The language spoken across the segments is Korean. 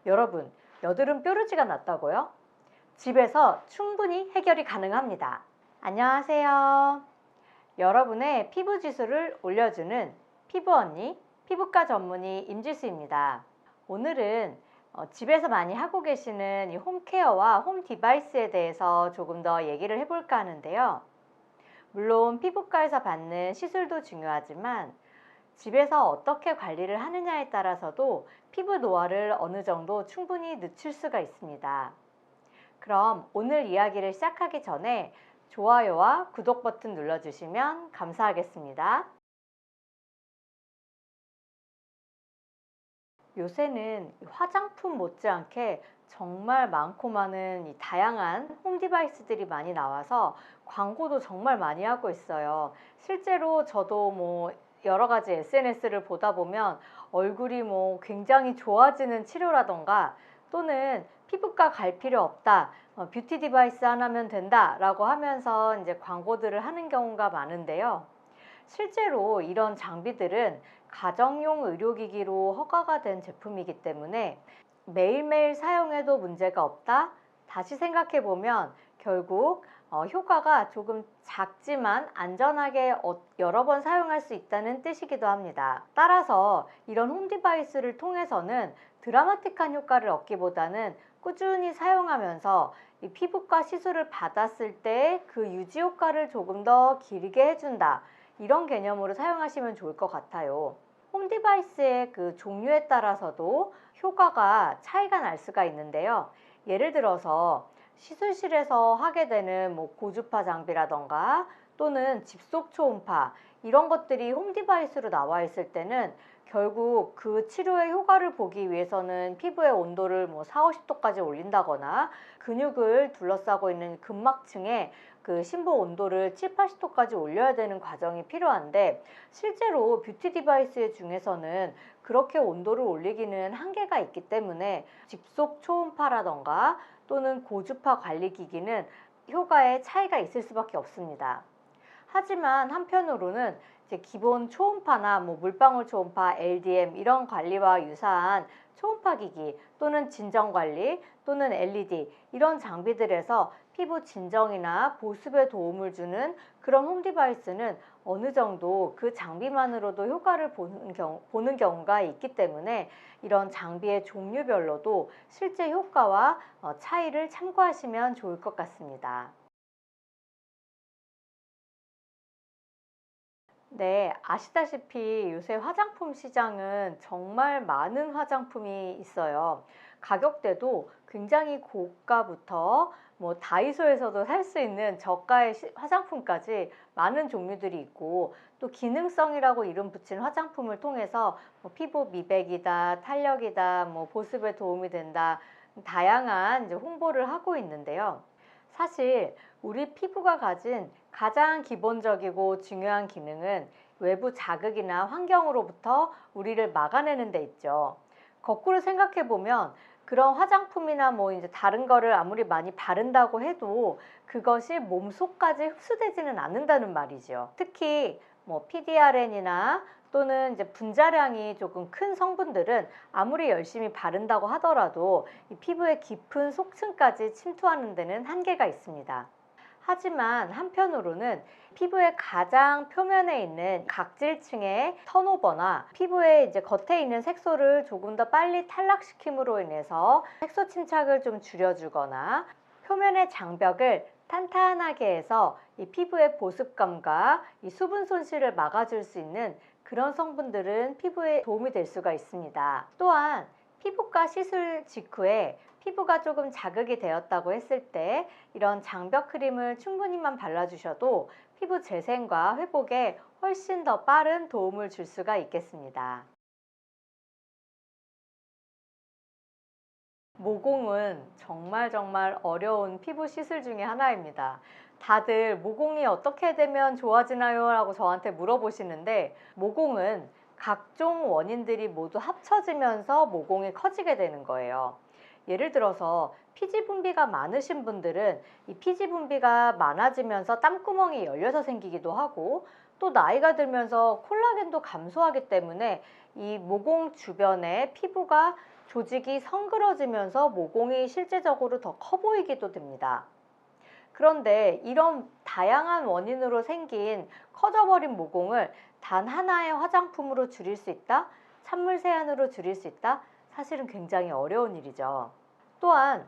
여러분, 여드름 뾰루지가 났다고요? 집에서 충분히 해결이 가능합니다. 안녕하세요. 여러분의 피부 지수를 올려주는 피부 언니, 피부과 전문의 임지수입니다. 오늘은 집에서 많이 하고 계시는 이 홈케어와 홈 디바이스에 대해서 조금 더 얘기를 해볼까 하는데요. 물론 피부과에서 받는 시술도 중요하지만 집에서 어떻게 관리를 하느냐에 따라서도 피부 노화를 어느 정도 충분히 늦출 수가 있습니다. 그럼 오늘 이야기를 시작하기 전에 좋아요와 구독 버튼 눌러주시면 감사하겠습니다. 요새는 화장품 못지않게 정말 많고 많은 이 다양한 홈 디바이스들이 많이 나와서 광고도 정말 많이 하고 있어요. 실제로 저도 여러 가지 SNS를 보다 보면 얼굴이 굉장히 좋아지는 치료라던가 또는 피부과 갈 필요 없다, 뷰티 디바이스 하나면 된다 라고 하면서 이제 광고들을 하는 경우가 많은데요. 실제로 이런 장비들은 가정용 의료기기로 허가가 된 제품이기 때문에 매일매일 사용해도 문제가 없다? 다시 생각해 보면 결국 효과가 조금 작지만 안전하게 여러 번 사용할 수 있다는 뜻이기도 합니다. 따라서 이런 홈 디바이스를 통해서는 드라마틱한 효과를 얻기보다는 꾸준히 사용하면서 이 피부과 시술을 받았을 때 그 유지 효과를 조금 더 길게 해준다, 이런 개념으로 사용하시면 좋을 것 같아요. 홈 디바이스의 그 종류에 따라서도 효과가 차이가 날 수가 있는데요. 예를 들어서 시술실에서 하게 되는 고주파 장비라던가 또는 집속 초음파, 이런 것들이 홈 디바이스로 나와 있을 때는 결국 그 치료의 효과를 보기 위해서는 피부의 온도를 4, 50도까지 올린다거나 근육을 둘러싸고 있는 근막층에 그 심부 온도를 7, 80도까지 올려야 되는 과정이 필요한데, 실제로 뷰티 디바이스 중에서는 그렇게 온도를 올리기는 한계가 있기 때문에 집속 초음파라던가 또는 고주파 관리기기는 효과에 차이가 있을 수밖에 없습니다. 하지만 한편으로는 이제 기본 초음파나 물방울 초음파, LDM 이런 관리와 유사한 초음파 기기 또는 진정 관리 또는 LED 이런 장비들에서 피부 진정이나 보습에 도움을 주는 그런 홈 디바이스는 어느 정도 그 장비만으로도 효과를 보는 경우가 있기 때문에 이런 장비의 종류별로도 실제 효과와 차이를 참고하시면 좋을 것 같습니다. 네, 아시다시피 요새 화장품 시장은 정말 많은 화장품이 있어요. 가격대도 굉장히 고가부터 다이소에서도 살 수 있는 저가의 화장품까지 많은 종류들이 있고, 또 기능성이라고 이름 붙인 화장품을 통해서 피부 미백이다, 탄력이다, 보습에 도움이 된다, 다양한 이제 홍보를 하고 있는데요. 사실 우리 피부가 가진 가장 기본적이고 중요한 기능은 외부 자극이나 환경으로부터 우리를 막아내는 데 있죠. 거꾸로 생각해 보면 그런 화장품이나 이제 다른 거를 아무리 많이 바른다고 해도 그것이 몸속까지 흡수되지는 않는다는 말이죠. 특히 PDRN이나 또는 이제 분자량이 조금 큰 성분들은 아무리 열심히 바른다고 하더라도 이 피부의 깊은 속층까지 침투하는 데는 한계가 있습니다. 하지만 한편으로는 피부의 가장 표면에 있는 각질층의 턴오버나 피부의 이제 겉에 있는 색소를 조금 더 빨리 탈락시킴으로 인해서 색소 침착을 좀 줄여주거나 표면의 장벽을 탄탄하게 해서 이 피부의 보습감과 이 수분 손실을 막아줄 수 있는 그런 성분들은 피부에 도움이 될 수가 있습니다. 또한 피부과 시술 직후에 피부가 조금 자극이 되었다고 했을 때 이런 장벽 크림을 충분히만 발라주셔도 피부 재생과 회복에 훨씬 더 빠른 도움을 줄 수가 있겠습니다. 모공은 정말 어려운 피부 시술 중에 하나입니다. 다들 모공이 어떻게 되면 좋아지나요? 라고 저한테 물어보시는데, 모공은 각종 원인들이 모두 합쳐지면서 모공이 커지게 되는 거예요. 예를 들어서 피지 분비가 많으신 분들은 이 피지 분비가 많아지면서 땀구멍이 열려서 생기기도 하고, 또 나이가 들면서 콜라겐도 감소하기 때문에 이 모공 주변에 피부가 조직이 성그러지면서 모공이 실제적으로 더 커 보이기도 됩니다. 그런데 이런 다양한 원인으로 생긴 커져버린 모공을 단 하나의 화장품으로 줄일 수 있다? 찬물 세안으로 줄일 수 있다? 사실은 굉장히 어려운 일이죠. 또한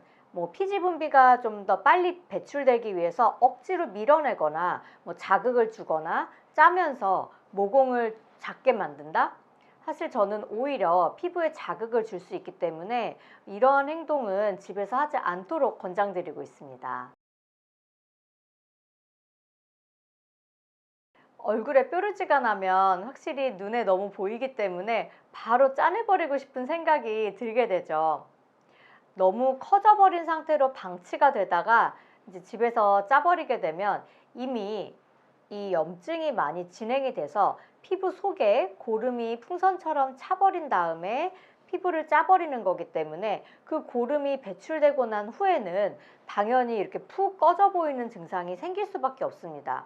피지 분비가 좀 더 빨리 배출되기 위해서 억지로 밀어내거나 자극을 주거나 짜면서 모공을 작게 만든다? 사실 저는 오히려 피부에 자극을 줄 수 있기 때문에 이러한 행동은 집에서 하지 않도록 권장드리고 있습니다. 얼굴에 뾰루지가 나면 확실히 눈에 너무 보이기 때문에 바로 짜내버리고 싶은 생각이 들게 되죠. 너무 커져버린 상태로 방치가 되다가 이제 집에서 짜버리게 되면 이미 이 염증이 많이 진행이 돼서 피부 속에 고름이 풍선처럼 차버린 다음에 피부를 짜버리는 거기 때문에 그 고름이 배출되고 난 후에는 당연히 이렇게 푹 꺼져 보이는 증상이 생길 수밖에 없습니다.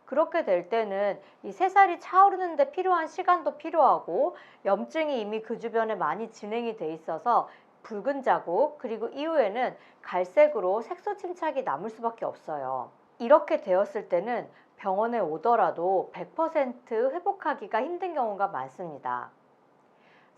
그렇게 될 때는 이 새살이 차오르는 데 필요한 시간도 필요하고 염증이 이미 그 주변에 많이 진행이 돼 있어서 붉은 자국 그리고 이후에는 갈색으로 색소 침착이 남을 수밖에 없어요. 이렇게 되었을 때는 병원에 오더라도 100% 회복하기가 힘든 경우가 많습니다.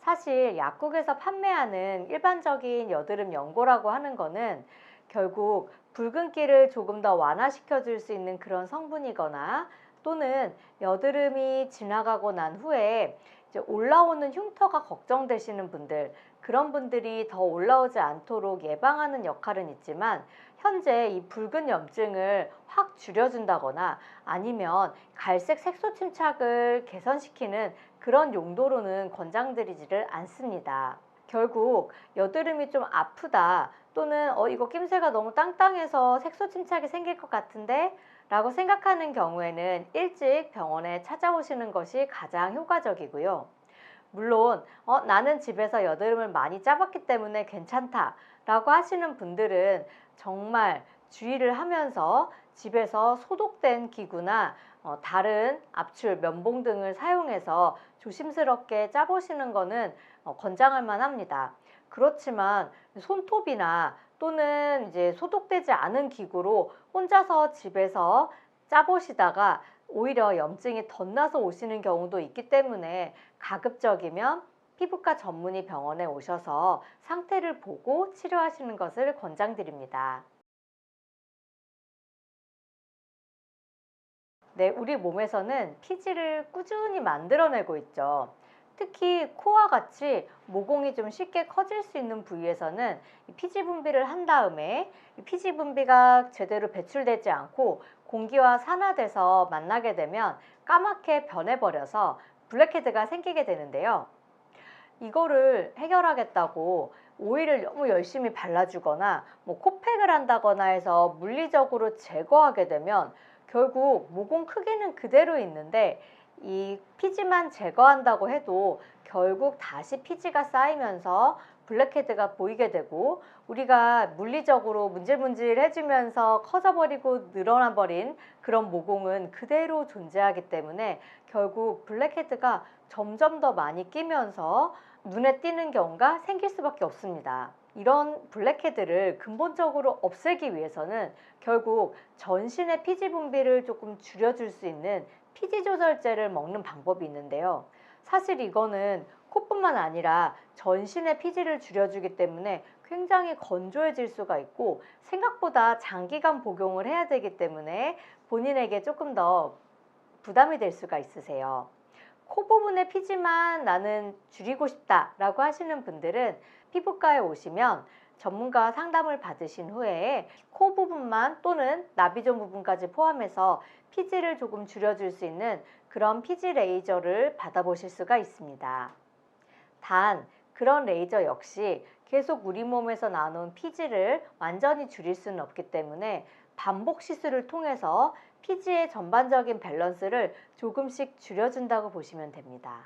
사실 약국에서 판매하는 일반적인 여드름 연고라고 하는 거는 결국 붉은기를 조금 더 완화시켜 줄 수 있는 그런 성분이거나 또는 여드름이 지나가고 난 후에 이제 올라오는 흉터가 걱정되시는 분들, 그런 분들이 더 올라오지 않도록 예방하는 역할은 있지만 현재 이 붉은 염증을 확 줄여준다거나 아니면 갈색 색소 침착을 개선시키는 그런 용도로는 권장드리지를 않습니다. 결국 여드름이 좀 아프다 또는 이거 낌새가 너무 땅땅해서 색소 침착이 생길 것 같은데 라고 생각하는 경우에는 일찍 병원에 찾아오시는 것이 가장 효과적이고요. 물론 나는 집에서 여드름을 많이 짜봤기 때문에 괜찮다 라고 하시는 분들은 정말 주의를 하면서 집에서 소독된 기구나 다른 압출, 면봉 등을 사용해서 조심스럽게 짜보시는 것은 권장할 만합니다. 그렇지만 손톱이나 또는 이제 소독되지 않은 기구로 혼자서 집에서 짜보시다가 오히려 염증이 덧나서 오시는 경우도 있기 때문에 가급적이면 피부과 전문의 병원에 오셔서 상태를 보고 치료하시는 것을 권장드립니다. 네, 우리 몸에서는 피지를 꾸준히 만들어내고 있죠. 특히 코와 같이 모공이 좀 쉽게 커질 수 있는 부위에서는 피지 분비를 한 다음에 피지 분비가 제대로 배출되지 않고 공기와 산화돼서 만나게 되면 까맣게 변해버려서 블랙헤드가 생기게 되는데요. 이거를 해결하겠다고 오일을 너무 열심히 발라주거나 코팩을 한다거나 해서 물리적으로 제거하게 되면 결국 모공 크기는 그대로 있는데 이 피지만 제거한다고 해도 결국 다시 피지가 쌓이면서 블랙헤드가 보이게 되고 우리가 물리적으로 문질문질 해주면서 커져버리고 늘어나버린 그런 모공은 그대로 존재하기 때문에 결국 블랙헤드가 점점 더 많이 끼면서 눈에 띄는 경우가 생길 수밖에 없습니다. 이런 블랙헤드를 근본적으로 없애기 위해서는 결국 전신의 피지 분비를 조금 줄여줄 수 있는 피지 조절제를 먹는 방법이 있는데요. 사실 이거는 코뿐만 아니라 전신의 피지를 줄여주기 때문에 굉장히 건조해질 수가 있고 생각보다 장기간 복용을 해야 되기 때문에 본인에게 조금 더 부담이 될 수가 있으세요. 코 부분의 피지만 나는 줄이고 싶다 라고 하시는 분들은 피부과에 오시면 전문가와 상담을 받으신 후에 코 부분만 또는 나비존 부분까지 포함해서 피지를 조금 줄여줄 수 있는 그런 피지 레이저를 받아보실 수가 있습니다. 단 그런 레이저 역시 계속 우리 몸에서 나오는 피지를 완전히 줄일 수는 없기 때문에 반복 시술을 통해서 피지의 전반적인 밸런스를 조금씩 줄여준다고 보시면 됩니다.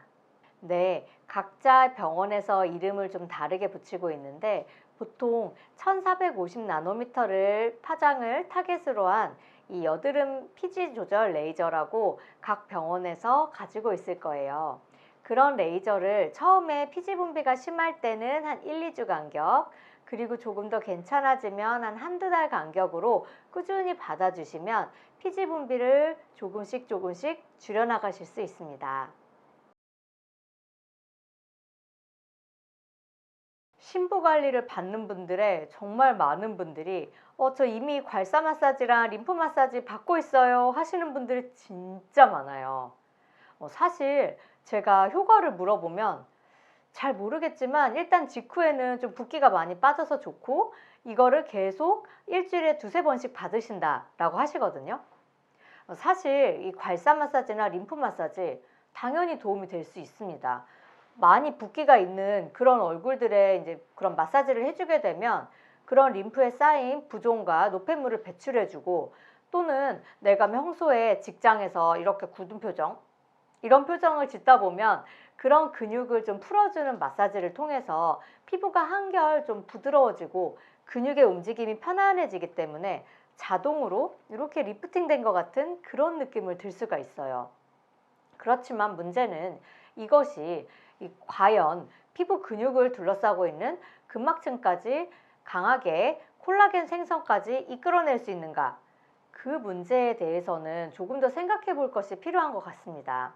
네, 각자 병원에서 이름을 좀 다르게 붙이고 있는데 보통 1450 나노미터를 파장을 타겟으로 한 이 여드름 피지 조절 레이저라고 각 병원에서 가지고 있을 거예요. 그런 레이저를 처음에 피지 분비가 심할 때는 한 1, 2주 간격, 그리고 조금 더 괜찮아지면 한 한두 달 간격으로 꾸준히 받아주시면 피지 분비를 조금씩 줄여나가실 수 있습니다. 신부 관리를 받는 분들의 정말 많은 분들이 저 이미 괄사 마사지랑 림프 마사지 받고 있어요 하시는 분들이 진짜 많아요. 사실 제가 효과를 물어보면 잘 모르겠지만 일단 직후에는 좀 붓기가 많이 빠져서 좋고 이거를 계속 일주일에 두세 번씩 받으신다라고 하시거든요. 사실 이 괄사 마사지나 림프 마사지 당연히 도움이 될 수 있습니다. 많이 붓기가 있는 그런 얼굴들에 이제 그런 마사지를 해주게 되면 그런 림프에 쌓인 부종과 노폐물을 배출해주고, 또는 내가 평소에 직장에서 이렇게 굳은 표정, 이런 표정을 짓다 보면 그런 근육을 좀 풀어주는 마사지를 통해서 피부가 한결 좀 부드러워지고 근육의 움직임이 편안해지기 때문에 자동으로 이렇게 리프팅 된 것 같은 그런 느낌을 들 수가 있어요. 그렇지만 문제는 이것이 과연 피부 근육을 둘러싸고 있는 근막층까지 강하게 콜라겐 생성까지 이끌어낼 수 있는가? 그 문제에 대해서는 조금 더 생각해 볼 것이 필요한 것 같습니다.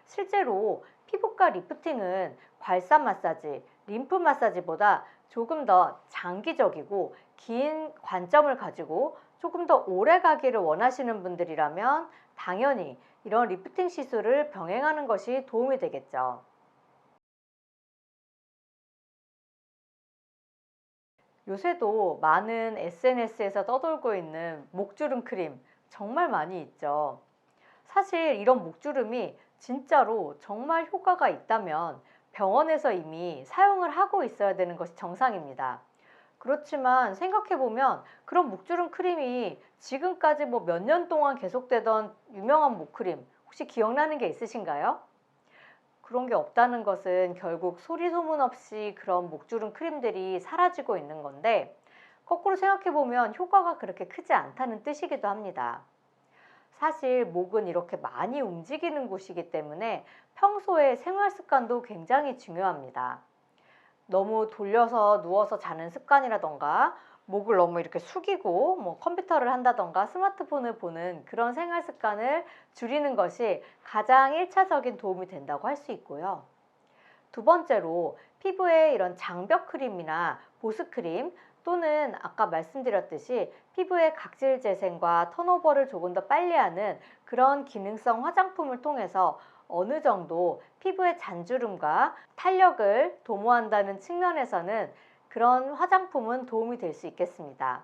실제로 피부과 리프팅은 괄사 마사지, 림프 마사지보다 조금 더 장기적이고 긴 관점을 가지고 조금 더 오래 가기를 원하시는 분들이라면 당연히 이런 리프팅 시술을 병행하는 것이 도움이 되겠죠. 요새도 많은 SNS에서 떠돌고 있는 목주름 크림 정말 많이 있죠. 사실 이런 목주름이 진짜로 정말 효과가 있다면 병원에서 이미 사용을 하고 있어야 되는 것이 정상입니다. 그렇지만 생각해보면 그런 목주름 크림이 지금까지 뭐 몇 년 동안 계속되던 유명한 목크림 혹시 기억나는 게 있으신가요? 그런 게 없다는 것은 결국 소리 소문 없이 그런 목주름 크림들이 사라지고 있는 건데, 거꾸로 생각해보면 효과가 그렇게 크지 않다는 뜻이기도 합니다. 사실 목은 이렇게 많이 움직이는 곳이기 때문에 평소에 생활 습관도 굉장히 중요합니다. 너무 돌려서 누워서 자는 습관이라던가 목을 너무 이렇게 숙이고 뭐 컴퓨터를 한다던가 스마트폰을 보는 그런 생활 습관을 줄이는 것이 가장 1차적인 도움이 된다고 할 수 있고요. 두 번째로 피부에 이런 장벽 크림이나 보습 크림, 또는 아까 말씀드렸듯이 피부의 각질 재생과 턴오버를 조금 더 빨리 하는 그런 기능성 화장품을 통해서 어느 정도 피부의 잔주름과 탄력을 도모한다는 측면에서는 그런 화장품은 도움이 될 수 있겠습니다.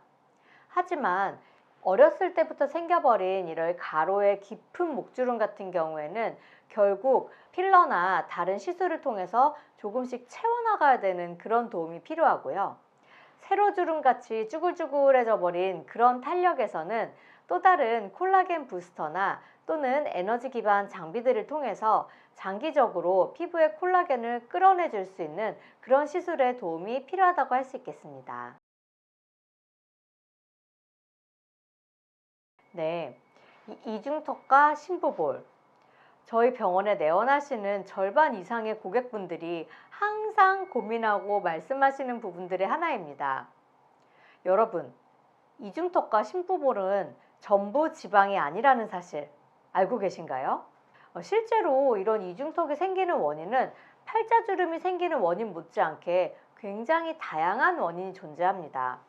하지만 어렸을 때부터 생겨버린 이런 가로의 깊은 목주름 같은 경우에는 결국 필러나 다른 시술을 통해서 조금씩 채워나가야 되는 그런 도움이 필요하고요. 세로주름 같이 쭈글쭈글해져 버린 그런 탄력에서는 또 다른 콜라겐 부스터나 또는 에너지 기반 장비들을 통해서 장기적으로 피부의 콜라겐을 끌어내 줄 수 있는 그런 시술의 도움이 필요하다고 할 수 있겠습니다. 네, 이중턱과 심부볼, 저희 병원에 내원하시는 절반 이상의 고객분들이 항상 고민하고 말씀하시는 부분들의 하나입니다. 여러분, 이중턱과 심부볼은 전부 지방이 아니라는 사실 알고 계신가요? 실제로 이런 이중턱이 생기는 원인은 팔자주름이 생기는 원인 못지않게 굉장히 다양한 원인이 존재합니다.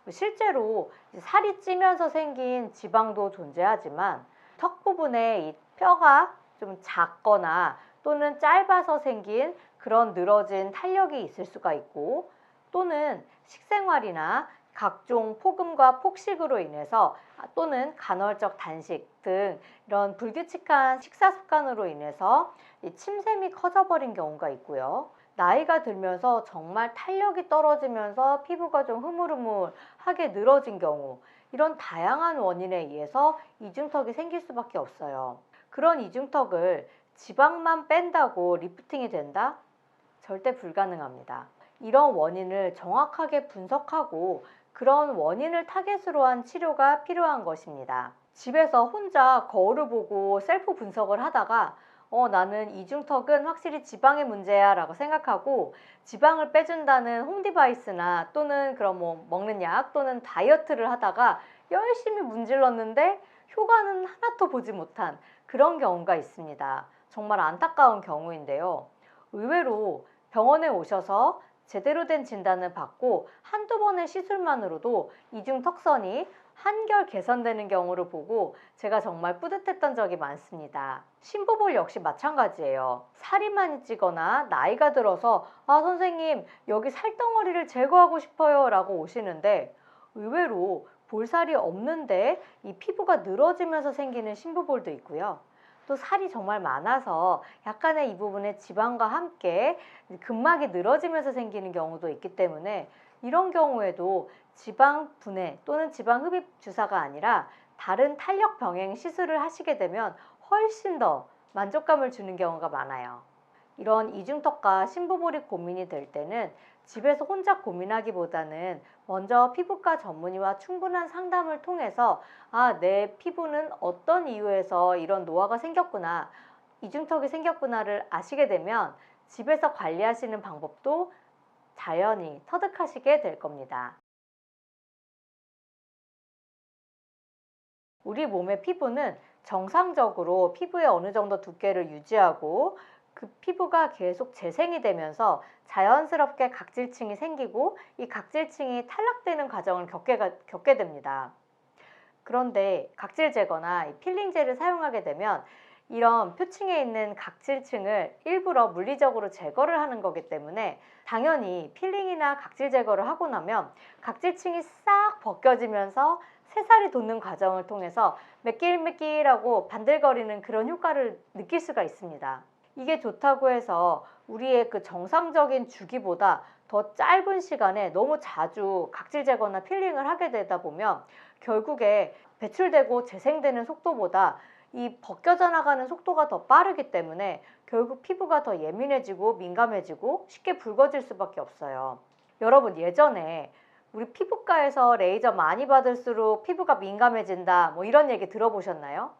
실제로 살이 찌면서 생긴 지방도 존재하지만 턱 부분에 이 뼈가 좀 작거나 또는 짧아서 생긴 그런 늘어진 탄력이 있을 수가 있고, 또는 식생활이나 각종 폭음과 폭식으로 인해서 또는 간헐적 단식 등 이런 불규칙한 식사 습관으로 인해서 이 침샘이 커져버린 경우가 있고요. 나이가 들면서 정말 탄력이 떨어지면서 피부가 좀 흐물흐물하게 늘어진 경우, 이런 다양한 원인에 의해서 이중턱이 생길 수밖에 없어요. 그런 이중턱을 지방만 뺀다고 리프팅이 된다? 절대 불가능합니다. 이런 원인을 정확하게 분석하고 그런 원인을 타겟으로 한 치료가 필요한 것입니다. 집에서 혼자 거울을 보고 셀프 분석을 하다가 나는 이중턱은 확실히 지방의 문제야 라고 생각하고 지방을 빼준다는 홈디바이스나 또는 그런 뭐 먹는 약 또는 다이어트를 하다가 열심히 문질렀는데 효과는 하나도 보지 못한 그런 경우가 있습니다. 정말 안타까운 경우인데요. 의외로 병원에 오셔서 제대로 된 진단을 받고 한두 번의 시술만으로도 이중턱선이 한결 개선되는 경우를 보고 제가 정말 뿌듯했던 적이 많습니다. 신부볼 역시 마찬가지예요. 살이 많이 찌거나 나이가 들어서 선생님 여기 살덩어리를 제거하고 싶어요 라고 오시는데 의외로 볼살이 없는데 이 피부가 늘어지면서 생기는 신부볼도 있고요. 또 살이 정말 많아서 약간의 이 부분에 지방과 함께 근막이 늘어지면서 생기는 경우도 있기 때문에 이런 경우에도 지방 분해 또는 지방 흡입 주사가 아니라 다른 탄력 병행 시술을 하시게 되면 훨씬 더 만족감을 주는 경우가 많아요. 이런 이중턱과 신부볼이 고민이 될 때는 집에서 혼자 고민하기보다는 먼저 피부과 전문의와 충분한 상담을 통해서 내 피부는 어떤 이유에서 이런 노화가 생겼구나, 이중턱이 생겼구나를 아시게 되면 집에서 관리하시는 방법도 자연히 터득하시게 될 겁니다. 우리 몸의 피부는 정상적으로 피부의 어느 정도 두께를 유지하고 그 피부가 계속 재생이 되면서 자연스럽게 각질층이 생기고 이 각질층이 탈락되는 과정을 겪게 됩니다. 그런데 각질 제거나 필링제를 사용하게 되면 이런 표층에 있는 각질층을 일부러 물리적으로 제거를 하는 거기 때문에 당연히 필링이나 각질 제거를 하고 나면 각질층이 싹 벗겨지면서 새살이 돋는 과정을 통해서 매낄매낄하고 반들거리는 그런 효과를 느낄 수가 있습니다. 이게 좋다고 해서 우리의 그 정상적인 주기보다 더 짧은 시간에 너무 자주 각질 제거나 필링을 하게 되다 보면 결국에 배출되고 재생되는 속도보다 이 벗겨져 나가는 속도가 더 빠르기 때문에 결국 피부가 더 예민해지고 민감해지고 쉽게 붉어질 수밖에 없어요. 여러분 예전에 우리 피부과에서 레이저 많이 받을수록 피부가 민감해진다 뭐 이런 얘기 들어보셨나요?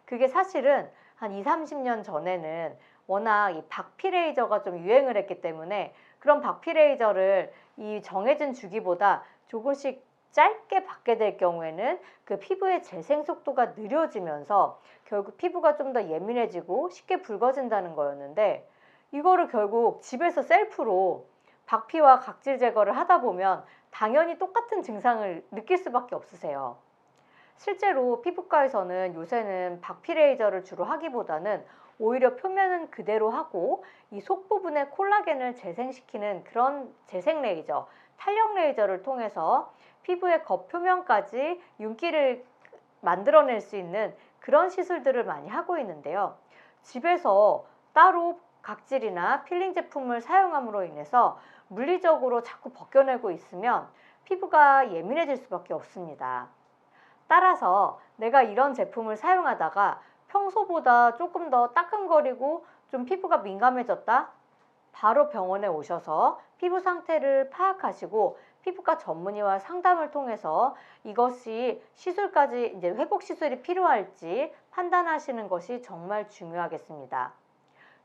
그게 사실은 한 20, 30년 전에는 워낙 이 박피 레이저가 좀 유행을 했기 때문에 그런 박피 레이저를 이 정해진 주기보다 조금씩 짧게 받게 될 경우에는 그 피부의 재생 속도가 느려지면서 결국 피부가 좀 더 예민해지고 쉽게 붉어진다는 거였는데 이거를 결국 집에서 셀프로 박피와 각질 제거를 하다 보면 당연히 똑같은 증상을 느낄 수밖에 없으세요. 실제로 피부과에서는 요새는 박피 레이저를 주로 하기보다는 오히려 표면은 그대로 하고 이 속 부분의 콜라겐을 재생시키는 그런 재생 레이저, 탄력 레이저를 통해서 피부의 겉표면까지 윤기를 만들어낼 수 있는 그런 시술들을 많이 하고 있는데요. 집에서 따로 각질이나 필링 제품을 사용함으로 인해서 물리적으로 자꾸 벗겨내고 있으면 피부가 예민해질 수밖에 없습니다. 따라서 내가 이런 제품을 사용하다가 평소보다 조금 더 따끔거리고 좀 피부가 민감해졌다? 바로 병원에 오셔서 피부 상태를 파악하시고 피부과 전문의와 상담을 통해서 이것이 시술까지 이제 회복 시술이 필요할지 판단하시는 것이 정말 중요하겠습니다.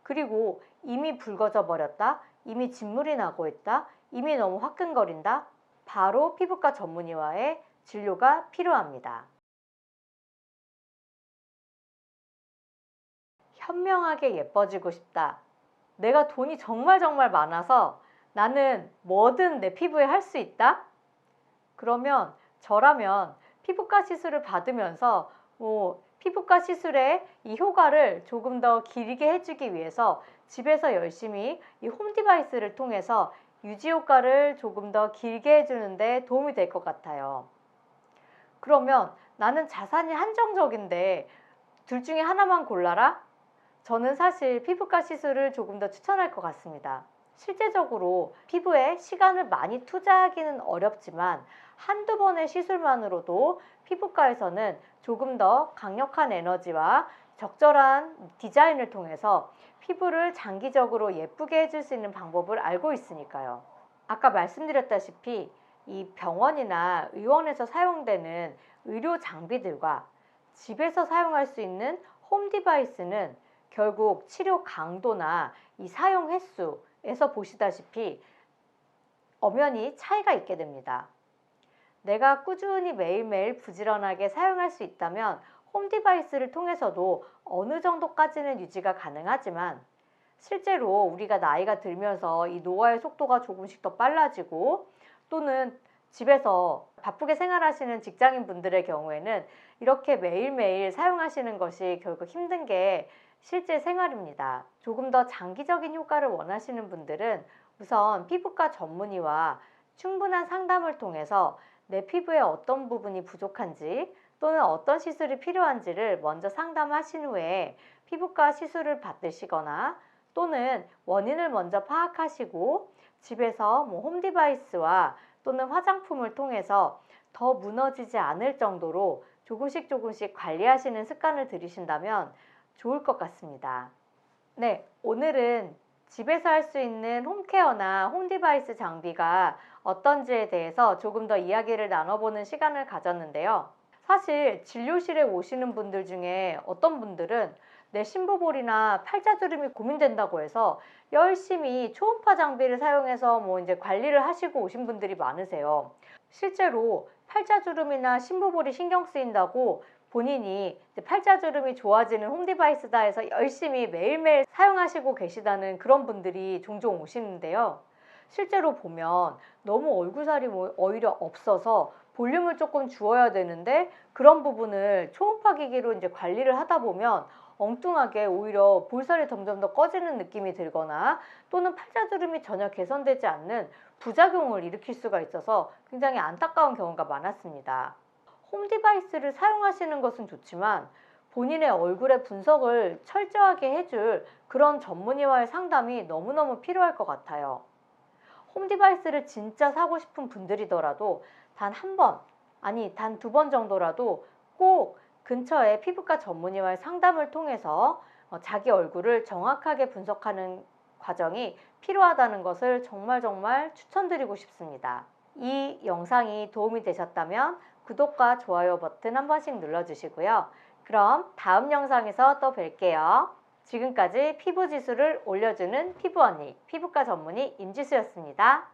그리고 이미 붉어져 버렸다, 이미 진물이 나고 있다, 이미 너무 화끈거린다, 바로 피부과 전문의와의 진료가 필요합니다. 현명하게 예뻐지고 싶다. 내가 돈이 정말 많아서 나는 뭐든 내 피부에 할 수 있다? 그러면 저라면 피부과 시술을 받으면서 피부과 시술의 이 효과를 조금 더 길게 해주기 위해서 집에서 열심히 이 홈 디바이스를 통해서 유지 효과를 조금 더 길게 해주는데 도움이 될 것 같아요. 그러면 나는 자산이 한정적인데 둘 중에 하나만 골라라? 저는 사실 피부과 시술을 조금 더 추천할 것 같습니다. 실제적으로 피부에 시간을 많이 투자하기는 어렵지만 한두 번의 시술만으로도 피부과에서는 조금 더 강력한 에너지와 적절한 디자인을 통해서 피부를 장기적으로 예쁘게 해줄 수 있는 방법을 알고 있으니까요. 아까 말씀드렸다시피 이 병원이나 의원에서 사용되는 의료 장비들과 집에서 사용할 수 있는 홈 디바이스는 결국 치료 강도나 이 사용 횟수에서 보시다시피 엄연히 차이가 있게 됩니다. 내가 꾸준히 매일매일 부지런하게 사용할 수 있다면 홈디바이스를 통해서도 어느 정도까지는 유지가 가능하지만 실제로 우리가 나이가 들면서 이 노화의 속도가 조금씩 더 빨라지고 또는 집에서 바쁘게 생활하시는 직장인 분들의 경우에는 이렇게 매일매일 사용하시는 것이 결국 힘든 게 실제 생활입니다. 조금 더 장기적인 효과를 원하시는 분들은 우선 피부과 전문의와 충분한 상담을 통해서 내 피부에 어떤 부분이 부족한지 또는 어떤 시술이 필요한지를 먼저 상담하신 후에 피부과 시술을 받으시거나 또는 원인을 먼저 파악하시고 집에서 홈디바이스와 또는 화장품을 통해서 더 무너지지 않을 정도로 조금씩 관리하시는 습관을 들이신다면 좋을 것 같습니다. 네, 오늘은 집에서 할 수 있는 홈케어나 홈디바이스 장비가 어떤지에 대해서 조금 더 이야기를 나눠보는 시간을 가졌는데요. 사실 진료실에 오시는 분들 중에 어떤 분들은 내 심부볼이나 팔자주름이 고민된다고 해서 열심히 초음파 장비를 사용해서 이제 관리를 하시고 오신 분들이 많으세요. 실제로 팔자주름이나 심부볼이 신경 쓰인다고 본인이 팔자주름이 좋아지는 홈디바이스다 해서 열심히 매일매일 사용하시고 계시다는 그런 분들이 종종 오시는데요. 실제로 보면 너무 얼굴살이 오히려 없어서 볼륨을 조금 주어야 되는데 그런 부분을 초음파 기기로 이제 관리를 하다 보면 엉뚱하게 오히려 볼살이 점점 더 꺼지는 느낌이 들거나 또는 팔자주름이 전혀 개선되지 않는 부작용을 일으킬 수가 있어서 굉장히 안타까운 경우가 많았습니다. 홈디바이스를 사용하시는 것은 좋지만 본인의 얼굴의 분석을 철저하게 해줄 그런 전문의와의 상담이 너무너무 필요할 것 같아요. 홈디바이스를 진짜 사고 싶은 분들이더라도 단 한 번, 아니 단 2번 정도라도 꼭 근처에 피부과 전문의와의 상담을 통해서 자기 얼굴을 정확하게 분석하는 과정이 필요하다는 것을 정말 추천드리고 싶습니다. 이 영상이 도움이 되셨다면 구독과 좋아요 버튼 한 번씩 눌러주시고요. 그럼 다음 영상에서 또 뵐게요. 지금까지 피부 지수를 올려주는 피부 언니, 피부과 전문의 임지수였습니다.